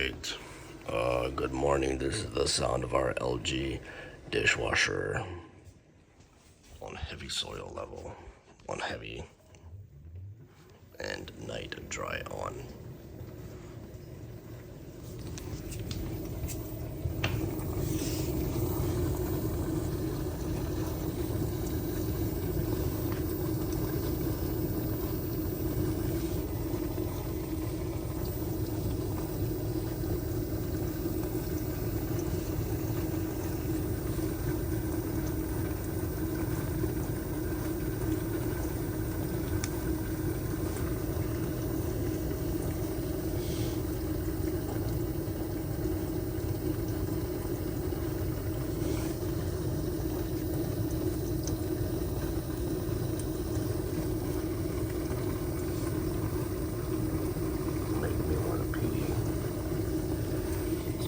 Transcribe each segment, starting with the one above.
Alright, good morning. This is the sound of our LG dishwasher on heavy soil level, on heavy, and night dry on.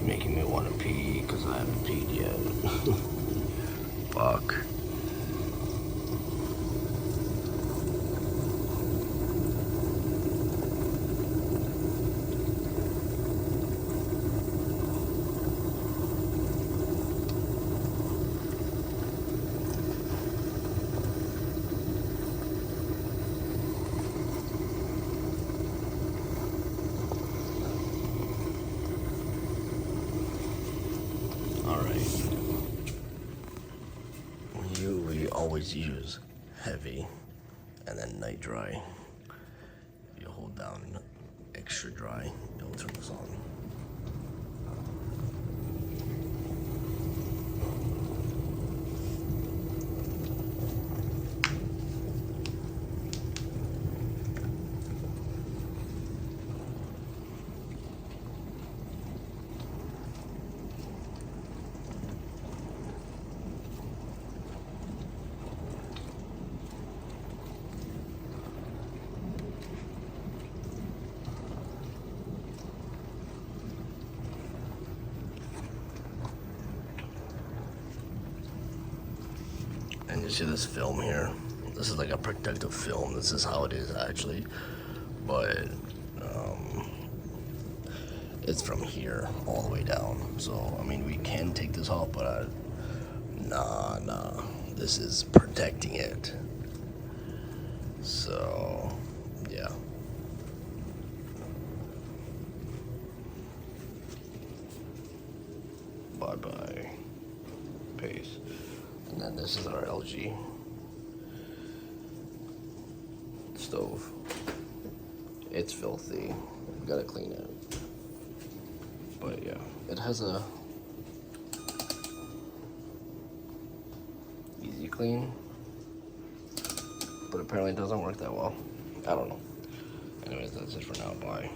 Making me want to pee because I haven't peed yet. Fuck. We always use heavy and then night dry. You hold down extra dry, it'll turn this on. And you see this film here? This is like a protective film. This is how it is actually. But it's from here all the way down. So, I mean, we can take this off, but nah. This is protecting it. So, yeah. Bye-bye. Peace. And then this is our LG stove. It's filthy. We gotta clean it. But yeah, it has a easy clean, but apparently it doesn't work that well. I don't know. Anyways, that's it for now. Bye.